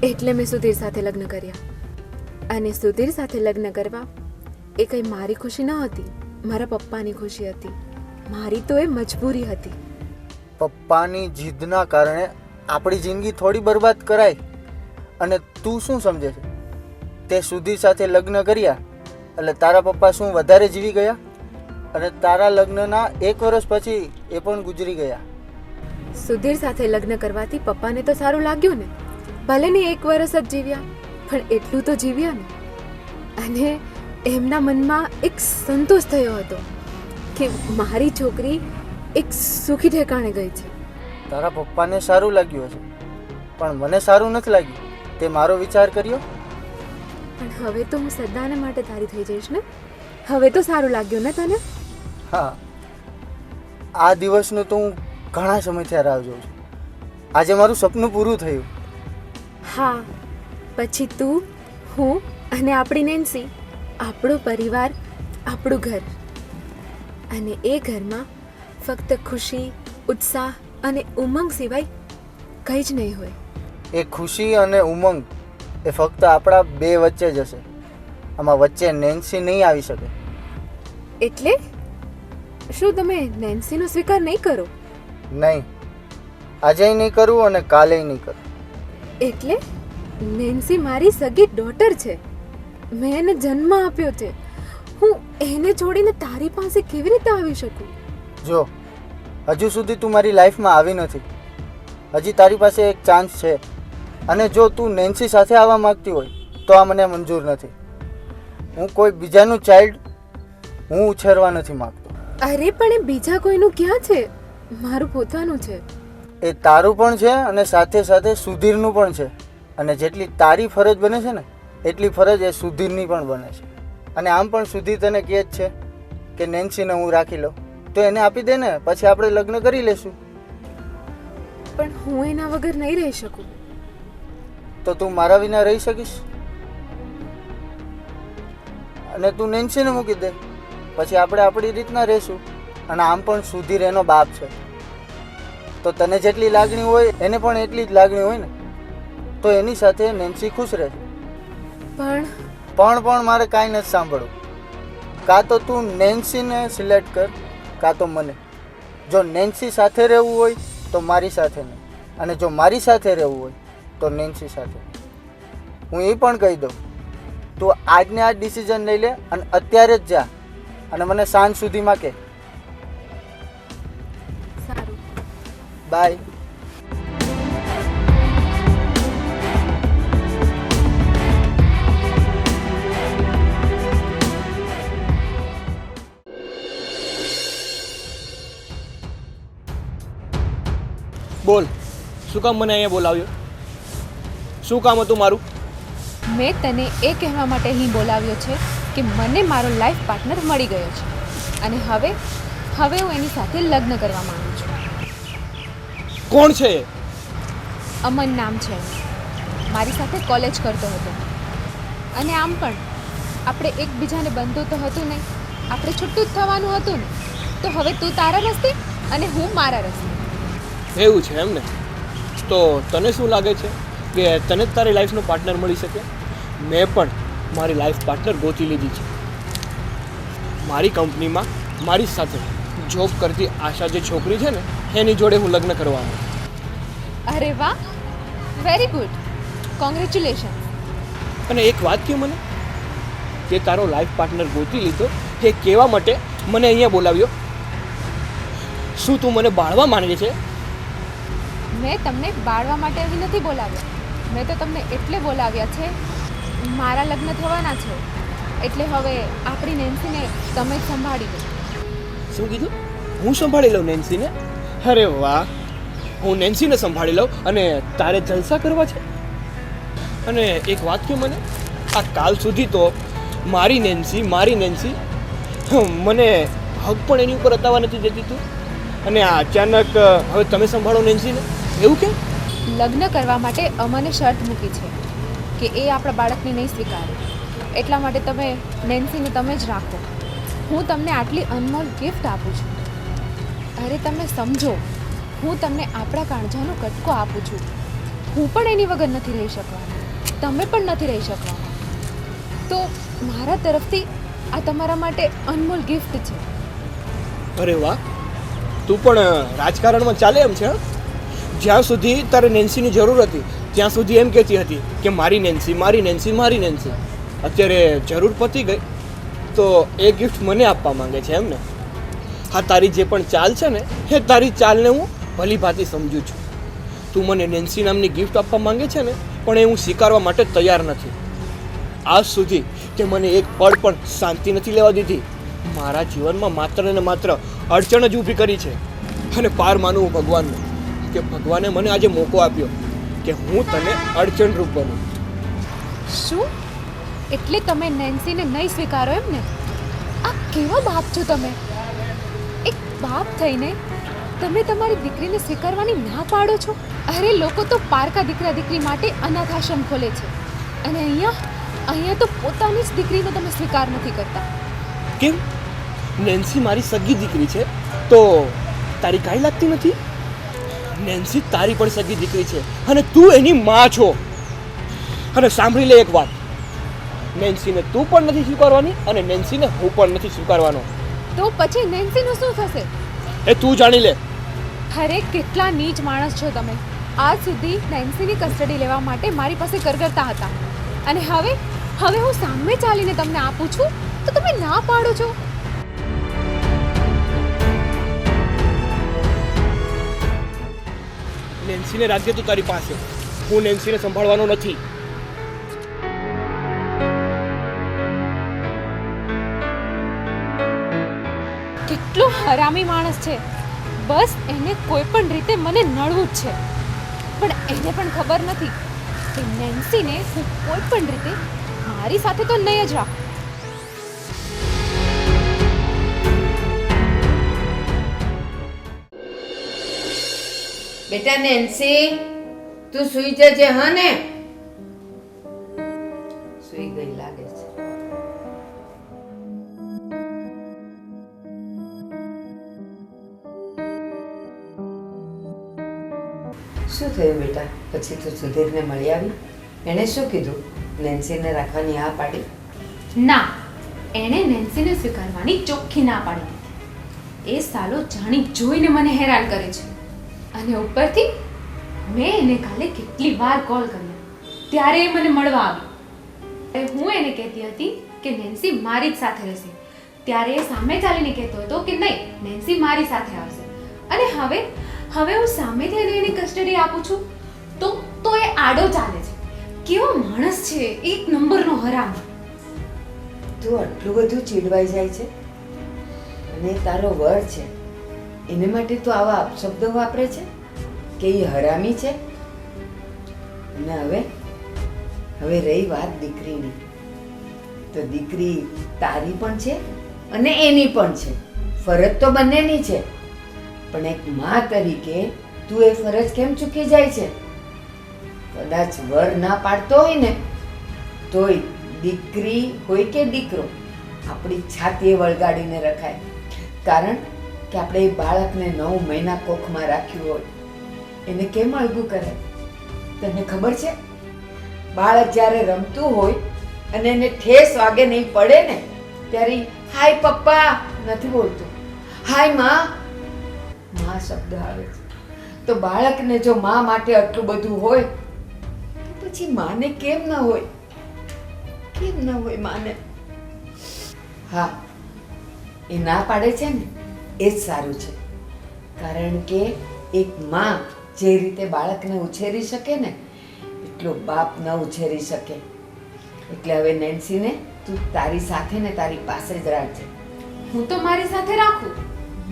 એટલે મેં સુધીર સાથે લગ્ન કર્યા. અને સુધીર સાથે લગ્ન કરવા એ કંઈ મારી ખુશી ન હતી, મારા પપ્પાની ખુશી હતી. મારી તો એ મજબૂરી હતી. પપ્પાની જીદના કારણે આપણી જિંદગી થોડી બરબાદ કરાય. અને તું શું સમજે છે? તે સુધીર સાથે લગ્ન કર્યા એટલે તારા પપ્પા શું વધારે જીવી ગયા? અને તારા લગ્નના 1 વર્ષ પછી એ પણ ગુજરી ગયા. સુધીર સાથે લગ્ન કરવાથી પપ્પાને તો સારું લાગ્યું ને. ભલે ને 1 વર્ષ જ જીવ્યા, પણ એટલું તો જીવ્યા ને. અને એમના મનમાં એક સંતોષ થયો હતો કે મારી છોકરી એક સુખી ઠેકાણે ગઈ છે. તારા પપ્પાને સારું લાગ્યું હશે, પણ મને સારું નથી લાગ્યું. તે મારો વિચાર કર્યો? પણ હવે તો હું સદાને માટે તારી થઈ જઈશ ને. હવે તો સારું લાગ્યું ને તને? હા, આ દિવસનું તો હું ઘણા સમયથી રાહ જોઉં છું. આજે મારું સપનું પૂરું થયું. હા, પછી તું, હું અને આપણી નેન્સી, આપણો પરિવાર, આપણું ઘર. અને એ ઘરમાં ફક્ત ખુશી, ઉત્સાહ અને ઉમંગ સિવાય કંઈ જ નહીં હોય. એ ખુશી અને ઉમંગ એ ફક્ત આપણા 2 વચ્ચે જ હશે. આમાં વચ્ચે નેન્સી નહીં આવી શકે. એટલે શું તમે નેન્સીનો સ્વીકાર નહીં કરો? નહીં, આજે નહીં કરું અને કાલે નહીં કરું. એટલે નેન્સી મારી સગી ડોટર છે. મેં એને જન્મ આપ્યો છે. હું એને છોડીને તારી પાસે કેવી રીતે આવી શકું? જો, હજુ સુધી તું મારી લાઈફમાં આવી નથી. હજી તારી પાસે એક ચાન્સ છે. અને જો તું નેન્સી સાથે આવવા માંગતી હોય તો આ મને મંજૂર નથી. હું કોઈ બીજાનું ચાઇલ્ડ હું ઉછેરવા નથી માંગતો. અરે પણ એ બીજા કોઈનું ક્યાં છે? મારું પોતાનું છે. એ તારું પણ છે અને સાથે સાથે સુધીરનું પણ છે. અને જેટલી તારી ફરજ બને છે ને એટલી ફરજ એ સુધીરની પણ બને છે. અને આમ પણ સુધીર તને કહે જ છે કે નેન્સીને હું રાખી લઉં, તો એને આપી દે ને, પછી આપણે લગ્ન કરી લેશું. પણ હું એના વગર નહીં રહી શકું. તો તું મારા વિના રહી શકીશ? અને તું નેન્સીને મૂકી દે, પછી આપણે આપણી રીતના રહીશું. અને આમ પણ સુધીર એનો બાપ છે, તો તને જેટલી લાગણી હોય એને પણ એટલી જ લાગણી હોય ને. તો એની સાથે નેન્સી ખુશ રહે. પણ મારે કાંઈ નથી સાંભળવું. કાં તો તું નેન્સીને સિલેક્ટ કર, કાં તો મને. જો નેન્સી સાથે રહેવું હોય તો મારી સાથે નહીં, અને જો મારી સાથે રહેવું હોય તો નેન્સી સાથે. હું એ પણ કહી દઉં, તું આજને આજ ડિસિઝન લઈ લે અને અત્યારે જ જા અને મને સાંજ સુધીમાં કહે. બાય. બોલ, શું કામ મને અહીંયા બોલાવ્યો? શું કામ હતું મારું? મેં તને એ કહેવા માટે અહીં બોલાવ્યો છે કે મને મારો લાઈફ પાર્ટનર મળી ગયો છે અને હવે હું એની સાથે લગ્ન કરવા માંગુ છું. કોણ છે એ? અમન નામ છે એનું. મારી સાથે કોલેજ કરતો હતો અને આમ પણ આપણે એકબીજાને બંધું તો હતું નહીં, આપણે છૂટું જ થવાનું હતું ને. તો હવે તું તારા રસ્તે અને હું મારા રસ્તે. એવું છે એમ ને? તો તને શું લાગે છે કે તને જ તારી લાઈફનો પાર્ટનર મળી શકે? મેં પણ મારી લાઈફ પાર્ટનર ગોતી લીધી છે. મારી કંપનીમાં મારી સાથે જોબ કરતી આશા જે છોકરી છે ને એની જોડે હું લગ્ન કરવાનો. અરે વાહ, વેરી ગુડ, કોંગ્રેચ્યુલેશન. અને એક વાત કહ્યું મને, કે તારો લાઈફ પાર્ટનર ગોતી લીધો એ કહેવા માટે મને અહીંયા બોલાવ્યો. શું તું મને બાળવા માંગે છે? મેં તમને બાળવા માટે અહીં નથી બોલાવ્યા. મેં તો તમને એટલે બોલાવ્યા છે, મારા લગ્ન થવાના છે એટલે હવે આપણી નેન્સીને તમે જ સંભાળી લો. શું કીધું? હું સંભાળી લઉં નેન્સીને? અરે વાહ, હું નેન્સીને સંભાળી લઉં અને તારે જલસા કરવા છે? અને એક વાત કહે મને, આ કાલ સુધી તો મારી નેન્સી મને હક પણ એની ઉપર અતાવા નથી દેતી તું, અને આ અચાનક હવે તમે સંભાળો નેન્સીને, એવું કેમ? લગ્ન કરવા માટે અમને શરત મૂકી છે કે એ આપણા બાળકને નહીં સ્વીકારે, એટલા માટે તમે નેન્સીને તમે જ રાખો. હું તમને આટલી અનમોલ ગિફ્ટ આપું છું. અરે તમે સમજો, હું તમને આપણા કાળજાનો કટકો આપું છું. હું પણ એની વગર નથી રહી શકવાની, તમે પણ નથી રહી શકવાના. તો મારા તરફથી આ તમારા માટે અનમોલ ગિફ્ટ છે. અરે વાહ, તું પણ રાજકારણમાં ચાલે એમ છે? જ્યાં સુધી તારે નેન્સીની જરૂર હતી ત્યાં સુધી એમ કહેતી હતી કે મારી નેન્સી. અત્યારે જરૂર પતી ગઈ તો એ ગિફ્ટ મને આપવા માંગે છે એમ ને? હા, તારી જે પણ ચાલ છે ને એ તારી ચાલને હું ભલી ભાંતિ સમજું છું. તું મને નેન્સી નામની ગિફ્ટ આપવા માંગે છે ને, પણ એ હું સ્વીકારવા માટે તૈયાર નથી. આજ સુધી તે મને એક પળ પણ શાંતિ નથી લેવા દીધી. મારા જીવનમાં માત્ર ને માત્ર અડચણ જ ઊભી કરી છે. અને પાર માનું હું ભગવાનને, કે ભગવાને મને આજે મોકો આપ્યો કે હું તને અડચણરૂપ બનું. શું એટલે તમે નેન્સીને નહીં સ્વીકારો એમ ને? આ કેવો બાપ છો તમે? એક બાપ થઈને તમે તમારી દીકરીને સ્વીકારવાની ના પાડો છો. અરે લોકો તો પારકા દીકરા દીકરી માટે અનાથ આશ્રમ ખોલે છે અને અહીંયા તો પોતાની જ દીકરીનો તમે સ્વીકાર નથી કરતા. કેમ? નેન્સી મારી સગી દીકરી છે તો તારી કાંઈ લાગતી નથી? નેન્સી તારી પણ સગી દીકરી છે અને તું એની માં છો. અને સાંભળી લે એક વાત, નેન્સીને તું પણ નથી સ્વીકારવાની અને નેન્સીને હું પણ નથી સ્વીકારવાનો. તો પછી નેન્સીનું શું થશે? એ તું જાણી લે. અરે કેટલા નીચ માણસ છો તમે. આજ સુધી નેન્સીની કસ્ટડી લેવા માટે મારી પાસે કરગરતા હતા અને હવે હું સામે ચાલીને તમને આપું છું તો તમે ના પાડો છો. નેન્સીને રાખજે તું તારી પાસે, હું નેન્સીને સંભાળવાનો નથી. કેટલો હરામી માણસ છે. બસ એને કોઈ પણ રીતે મને નડવું જ છે, પણ એને પણ ખબર નથી કે નેન્સીને હું કોઈ પણ રીતે મારી સાથે તો નહીં જ રાખું. બેટા નેન્સી, તું સૂઈ જજે. હા ને? સૂઈ ગઈ લાગે છે. શું થયું બેટા? પછી તું સુધીરને મળી આવી? એણે શું કીધું? નેન્સીને રાખવાની હા પાડી? ના, એણે નેન્સીને સ્વીકારવાની ચોખ્ખી ના પાડી દીધી. એ સાલો જાણી જોઈને મને હેરાન કરે છે અને ઉપરથી મેં એને કાલે કેટલી વાર કોલ કર્યો ત્યારે એ મને મળવા આવ્યો. હું એને કહેતી હતી કે નેન્સી મારી જ સાથે રહેશે, ત્યારે એ સામે ચાલીને કહેતો હતો કે નહીં, નેન્સી મારી સાથે આવશે. અને હવે હું સામેથી એને એની કસ્ટડી આપું છું તો એ આડો ચાલે છે. કેવો માણસ છે, એક નંબરનો હરામ. તું આટલું બધું ચીડવાઈ જાય છે અને તારો વર છે એને માટે તું આવા અપશબ્દો વાપરે છે કે એ હરામી છે. અને હવે રહી વાત દીકરીની, તો દીકરી તારી પણ છે અને એની પણ છે. ફરજ તો બંનેની છે, પણ એક માં તરીકે તું એ ફરજ કેમ ચૂકી જાય છે? કદાચ વર ના પાડતો હોય ને તોય દીકરી હોય કે દીકરો આપણી છાતીએ વળગાડીને રખાય, કારણ કે આપણે એ બાળકને 9 મહિના કોખમાં રાખ્યું હોય, એને કેમ અળગું કરાય? તને ખબર છે, બાળક જ્યારે રમતું હોય અને એને ઠેસ વાગે નહીં પડે ને ત્યારે હાય પપ્પા નથી બોલતું, હાય માં શબ્દ આવે છે. તો બાળકને જો માં માટે આટલું બધું હોય તો પછી માને કેમ ન હોય? કેમ ન હોય માને? હા, એ ના પાડે છે ને એ જ સારું છે, કારણ કે એક માં જે રીતે બાળકને ઉછેરી શકે ને એટલો બાપ ન ઉછેરી શકે. એટલે હવે નેન્સીને તું તારી સાથે ને તારી પાસે જ રાખજે. હું તો મારી સાથે રાખું,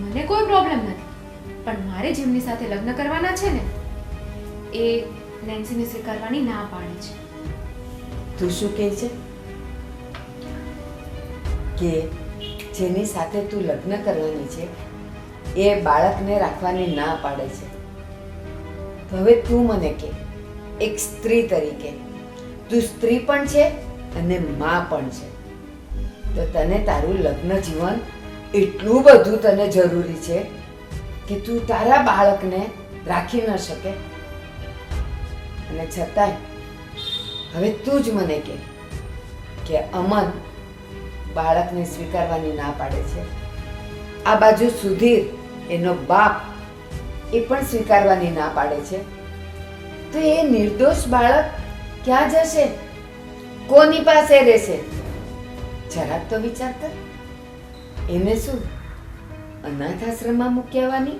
મને કોઈ પ્રોબ્લેમ નથી, પણ મારે જેમની સાથે લગ્ન કરવાના છે ને એ નેન્સીને સ્વીકારવાની ના પાડે છે. તું શું કહે છે કે જેની સાથે તું લગ્ન કરવાની છે એ બાળકને રાખવાની ના પાડે છે? તો હવે તું મને કે, એક સ્ત્રી તરીકે તું સ્ત્રી પણ છે અને માં પણ છે, તો તને તારું લગ્ન જીવન એટલું બધું તને જરૂરી છે કે તું તારા બાળકને રાખી ન શકે? અને છતાંય હવે તું જ મને કે અમન બાળકને સ્વીકારવાની ના પાડે છે. આ બાજુ સુધીર એનો બાપ એ પણ સ્વીકારવાની ના પાડે છે. તો એ નિર્દોષ બાળક ક્યાં જશે? કોની પાસે રહેશે? જરાક તો વિચાર કર. એને શું અનાથ આશ્રમમાં મૂકી આવવાની?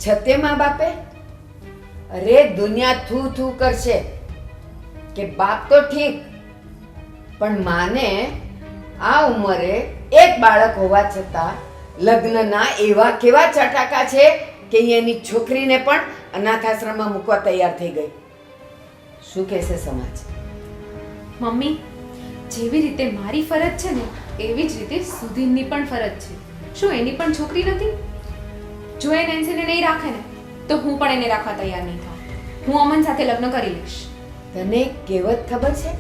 છતે મા બાપે? અરે દુનિયા થૂ થૂ કરશે કે બાપ તો ઠીક, પણ માને આ ઉંમરે એક બાળક હોવા છતાં લગ્નના એવા કેવા ચટાકા છે કે એની છોકરીને પણ અનાથ આશ્રમમાં મૂકવા તૈયાર થઈ ગઈ. શું કહેશે સમાજ? મમ્મી, જેવી રીતે મારી ફરજ છે ને એવી જ રીતે સુધીરની પણ ફરજ છે. શું એની પણ છોકરી નથી? જો એ નેન્સીને નહીં રાખે ને તો હું પણ એને રાખવા તૈયાર નહીં થાઉં. હું અમન સાથે લગ્ન કરી લઈશ. તને કહેવત ખબર છે?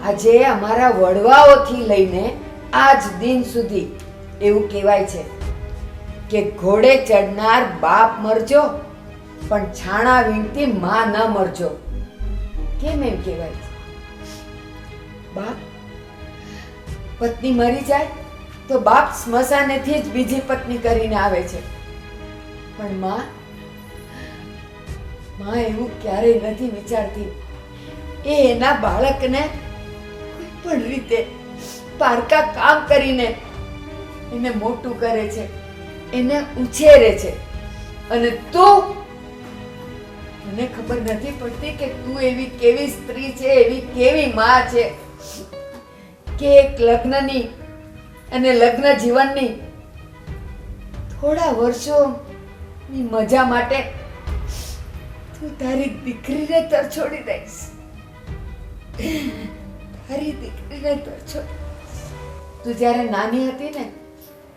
આજે અમારા વડવાઓથી લઈને આજ દિન સુધી એવું કહેવાય છે કે ઘોડે ચડનાર બાપ મરજો પણ છાણા વીણતી માં ન મરજો. કેમ એમ કહેવાય છે? બાપ પત્ની મરી જાય તો બાપ સ્મશાનેથી જ બીજી પત્ની કરીને આવે છે, પણ માં એવું ક્યારેય નથી વિચારતી. એ એના બાળકને કોઈ પણ રીતે પારકા કામ કરીને એને મોટું કરે છે, એને ઉછેરે છે. અને તું, મને ખબર નથી પડતી કે તું એવી કેવી સ્ત્રી છે, એવી કેવી માં છે કે એક લગ્નની અને લગ્ન જીવનની થોડા વર્ષોની મજા માટે તું તારી દીકરીને તરછોડી દઈશ. તારી દીકરીને તરછોડી. તું જ્યારે નાની હતી ને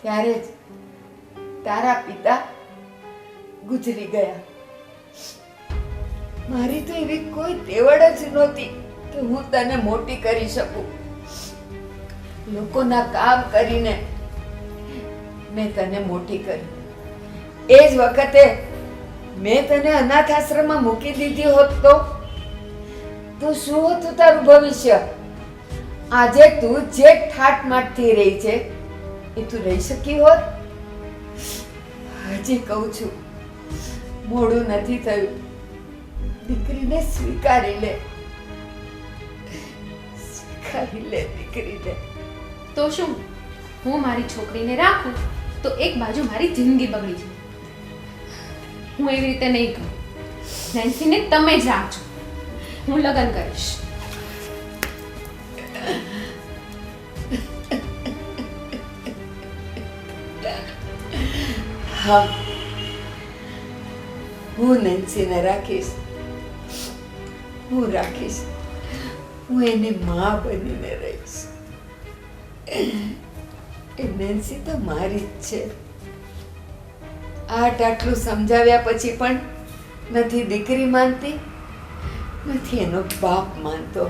ત્યારે જ તારા પિતા ગુજરી ગયા. મારી તો એવી કોઈ તેવડ જ નહોતી કે હું તને મોટી કરી શકું. લોકોના કામ કરીને મેં તને મોટી કરી. એ જ વખતે મેં તને અનાથ આશ્રમમાં મૂકી દીધી હોત તો શું હતું તારું ભવિષ્ય? આજે તું જે ઠાટમાટથી રહી છે એ તું રહી શકી હોત? હજી કહું છું, મોડું નથી થયું. દીકરીને સ્વીકારી લે, સ્વીકારી લે દીકરીને. તો શું હું મારી છોકરીને રાખું તો એક બાજુ મારી જિંદગી બગડી જાય. હું એવી રીતે નહીં કરું. નેન્સીને તમે જ રાખજો. હું લગ્ન કરીશ. હા, હું નેન્સીને રાખીશ. હું રાખીશ. હું એની માં બનીને રહીશ. એ નેન્સી તો મારી જ છે. આટલું સમજાવ્યા પછી પણ નથી દીકરી માનતી, નથી એનો બાપ માનતો.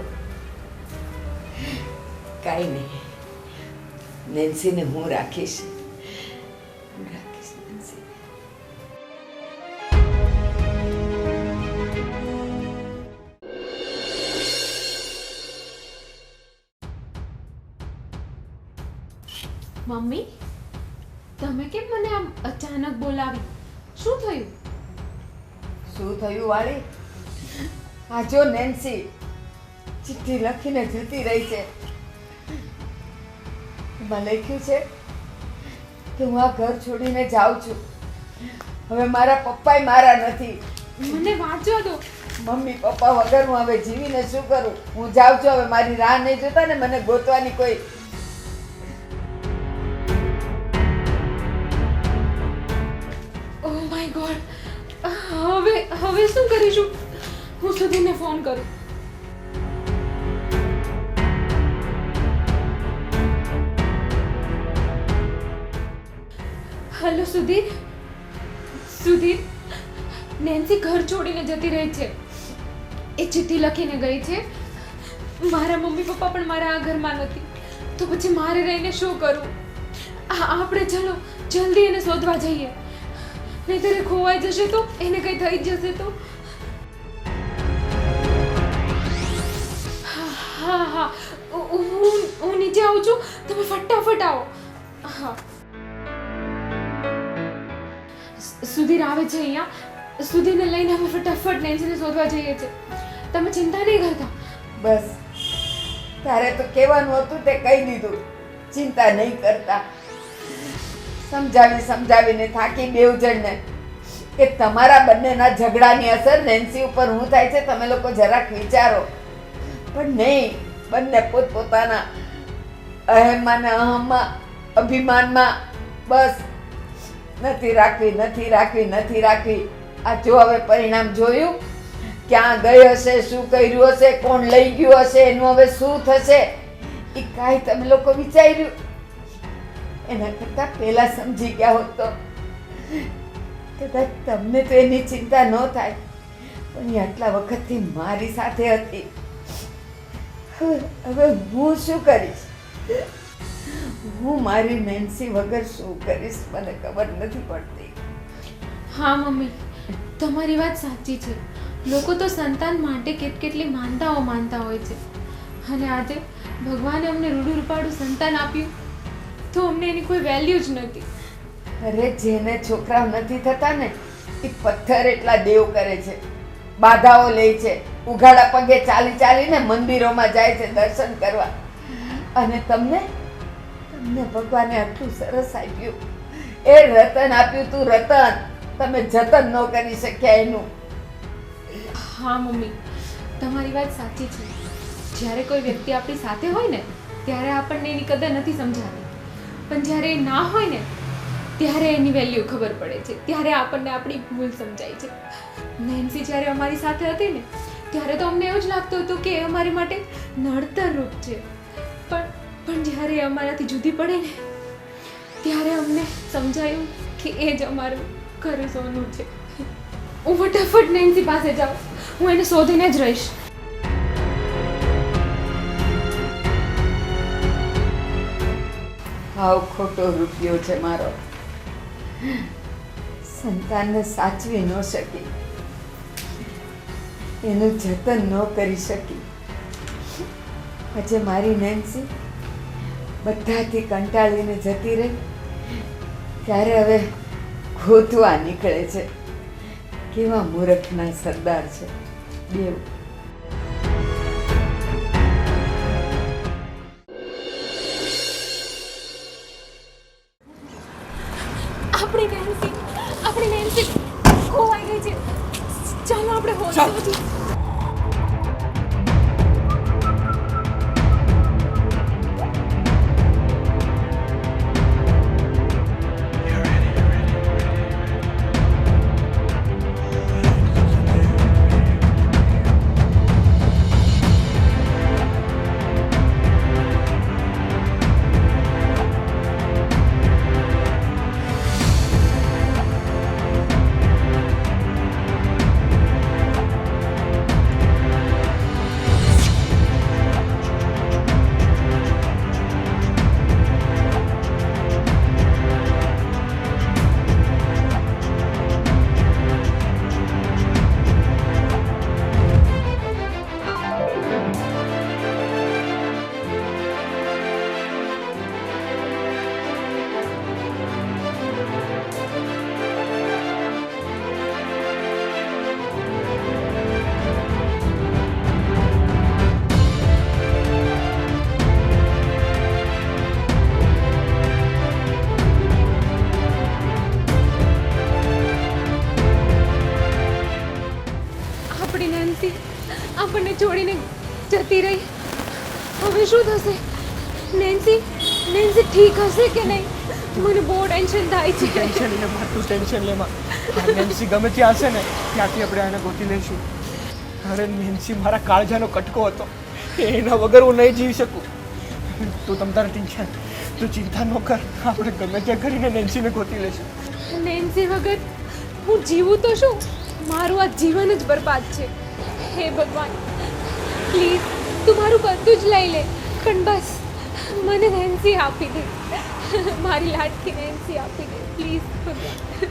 કાંઈ નહીં, નેન્સીને હું રાખીશ. હું રાખીશ નેન્સી. મમ્મી, તમે કેમ મને આમ અચાનક બોલાવી? શું થયું? શું થયું વાળી? આ જો નેન્સી ચિઠ્ઠી લખીને જતી રહી છે. એમાં લખ્યું છે કે હું આ ઘર છોડીને જાઉં છું. હવે મારા પપ્પાય મારા નથી. મને વાંચવા દો. મમ્મી પપ્પા વગર હું હવે જીવીને શું કરું? હું જાઉં છું. હવે મારી રાહ નહીં જોતા ને મને ગોતવાની કોઈ. ઓ માય ગોડ, હવે શું કરીશું? હું સુધીને ફોન કરું. હેલો સુધીર. સુધીર, નેન્સી ઘર છોડીને જતી રહી છે. એ ચિઠ્ઠી લખીને ગઈ છે. મારા મમ્મી પપ્પા પણ મારા આ ઘરમાં નથી, તો પછી મારે રહીને શું કરું? આપણે ચલો જલ્દી એને શોધવા જઈએ, નહીંતર એ ખોવાઈ જશે તો, એને કંઈ થઈ જશે તો. હા હા, હું નીચે આવું છું, તમે ફટાફટ આવો. હા, સુધીર આવે છે અહીંયા. સુધીરને લઈને અમે ફટાફટ નેન્સીને શોધવા જઈએ છીએ. તમે ચિંતા નહીં કરતા. બસ તારે તો કહેવાનું હતું તે કહી દીધું. ચિંતા નહીં કરતા. સમજાવીને થાકી બેવ જણને કે તમારા બંનેના ઝઘડાની અસર નેન્સી ઉપર હું થાય છે તમે લોકો જરાક વિચારો. પણ નહીં, બંને પોતપોતાના અહેમમાં ને અહમમાં, અભિમાનમાં બસ નથી રાખવી. આ જો હવે પરિણામ જોયું, ક્યાં ગઈ હશે, શું કર્યું હશે, કોણ લઈ ગયું હશે, એનું હવે શું થશે એ કાંઈ તમે લોકો વિચાર્યું? એના કરતાં પહેલા સમજી ગયા હોત તો કદાચ તમને તો એની ચિંતા ન થાય. પણ એ આટલા વખતથી મારી સાથે હતી. હવે હું શું કરીશ? હું મારી નેન્સી વગર શું કરીશ મને ખબર નથી પડતી. હા મમ્મી, તમારી વાત સાચી છે. લોકો તો સંતાન માટે કેટલી માનતાઓ માનતા હોય છે, અને આજે ભગવાને અમને રૂડું રૂપાળું સંતાન આપ્યું તો અમને એની કોઈ વેલ્યુ જ નથી. અરે જેને છોકરાઓ નથી થતા ને એ પથ્થર એટલા દેવ કરે છે, બાધાઓ લે છે, ઉઘાડા પગે ચાલીને મંદિરોમાં જાય છે દર્શન કરવા. અને તમને ભગવાને આટલું સરસ આપ્યું. એ રતન આપ્યું તું રતન, તમે જતન ન કરી શક્યા એનું. હા મમ્મી, તમારી વાત સાચી છે. જ્યારે કોઈ વ્યક્તિ આપણી સાથે હોય ને ત્યારે આપણને એની કદર નથી સમજાતી, પણ જ્યારે એ ના હોય ને ત્યારે એની વેલ્યુ ખબર પડે છે, ત્યારે આપણને આપણી ભૂલ સમજાય છે. નેન્સી જ્યારે અમારી સાથે હતી ને ત્યારે તો અમને એવું જ લાગતું હતું કે એ અમારી માટે નડતર રૂપ છે, પણ જ્યારે એ અમારાથી જુદી પડે ને ત્યારે અમને સમજાયું કે એ જ અમારું ઘર સોનું છે. હું ફટાફટ નેન્સી પાસે જાઉં, હું એને શોધીને જ રહીશ. હાવ ખોટો રૂપિયો છે મારો. સંતાનને સાચવી ન શકી, એનું જતન ન કરી શકી. આજે મારી નેન્સી બધાથી કંટાળીને જતી રહી ત્યારે હવે ગોતવા નીકળે છે. કેવા મૂર્ખના સરદાર છે બેવ. આપણી નેન્સી ખોવાઈ ચાલ આપણી નેન્સી આપણને છોડીને જતી રહી. હવે શું થશે? નેન્સી નેન્સી ઠીક હશે કે નહીં? મને બહુ ટેન્શન થાય છે. ટેન્શન લે માં, તું ટેન્શન લે માં. આ નેન્સી ગમે ત્યાં હશે ને ત્યાંથી આપણે આને ગોતી લઈશું. અરે નેન્સી મારા કાળજાનો કટકો હતો, એના વગર હું નહીં જીવી શકું. તું તમ તારે ટેન્શન, તું ચિંતા ન કર, આપણે ગમે ત્યાં કરીને નેન્સીને ગોતી લઈશું. નેન્સી વગર હું જીવું તો શું? મારું આ જીવન જ બરબાદ છે. હે ભગવાન, પ્લીઝ તું મારું બધું જ લઈ લે, પણ બસ મને નેન્સી આપી દે. મારી લાડકી નેન્સી આપી દે પ્લીઝ.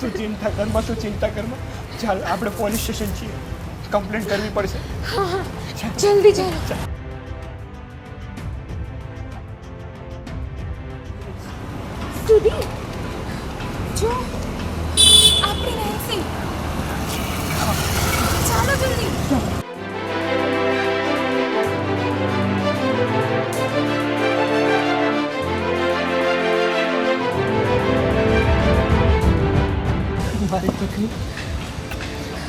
તું ચિંતા કરમાં, તું ચિંતા કરમાં. ચાલ આપણે પોલીસ સ્ટેશન છીએ, કમ્પ્લેન કરવી પડશે. હા હા જલ્દી ચાલો. સુધી જો આપણી નેન્સી. ચાલો જલ્દી. મારી પત્ની,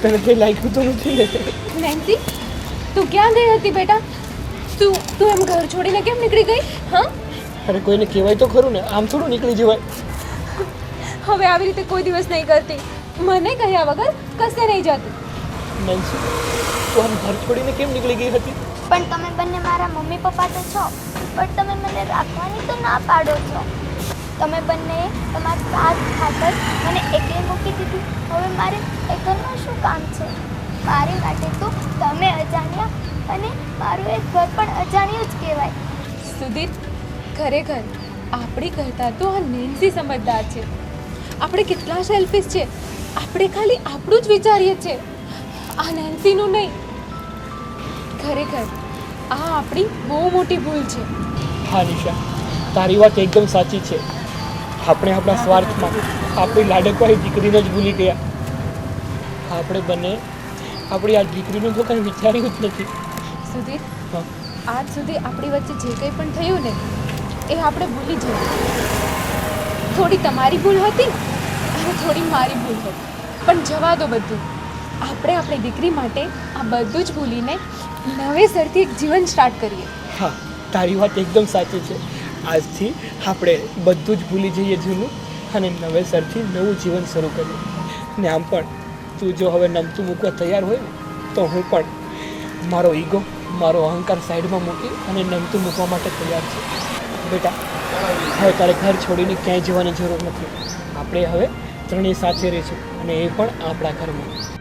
તને કંઈ લાગ્યું તો નથી ને? નેન્સી તું ક્યાં ગઈ હતી બેટા? તું તું એમ ઘર છોડીને કેમ નીકળી ગઈ? હા અરે કોઈને કહેવાય તો ખરું ને, આમ થોડું નીકળી જવાય. હવે આવી રીતે કોઈ દિવસ નહીં કરતી. મને કહ્યા વગર કશે નહીં જતી. નેન્સી, તું આમ ઘર છોડીને કેમ નીકળી ગઈ હતી? પણ તમે બંને મારા મમ્મી પપ્પા તો છો, પણ તમે મને રાખવાની તો ના પાડો છો. તમે બંને તમારા સાથ ખાતર મને એકલી મૂકી દીધી. હવે મારે એ ઘરમાં શું કામ છે? મારી માટે તો તમે અજાણ્યા અને મારું એક ઘર પણ અજાણ્યું જ કહેવાય. સુધીર, ખરેખર આપણી કરતાં તો આ નેન્સી સમજદાર છે. આપણે કેટલા સેલ્ફિશ છે, આપણે ખાલી આપણું જ વિચારીએ છીએ, આ નેન્સીનું નહીં. ખરેખર આ આપણી બહુ મોટી ભૂલ છે. હા નિશા, તારી વાત એકદમ સાચી છે. આપણે આપણા સ્વાર્થમાં આપણી લાડકવાળી દીકરીને જ ભૂલી ગયા. આપણે બંને આપણી આ દીકરીનું તો કંઈ વિચાર્યું જ નથી. સુધીર, હા, આજ સુધી આપણી વચ્ચે જે કંઈ પણ થયું ને એ આપણે ભૂલી જઈએ. થોડી તમારી ભૂલ હતી અને થોડી મારી ભૂલ હતી, પણ જવા દો બધું. આપણે આપણી દીકરી માટે આ બધું જ ભૂલીને નવેસરથી એક જીવન સ્ટાર્ટ કરીએ. હા, તારી વાત એકદમ સાચી છે. આજથી આપણે બધું જ ભૂલી જઈએ જૂનું અને નવેસરથી નવું જીવન શરૂ કરીએ. ને આમ પણ તું જો હવે નમતું મૂકવા તૈયાર હોય ને તો હું પણ મારો ઈગો, મારો અહંકાર સાઈડમાં મૂકી અને નમતું મૂકવા માટે તૈયાર છું. બેટા, હવે તારે ઘર છોડીને ક્યાંય જવાની જરૂર નથી. આપણે હવે ત્રણેય સાથે રહીશું અને એ પણ આપણા ઘરમાં.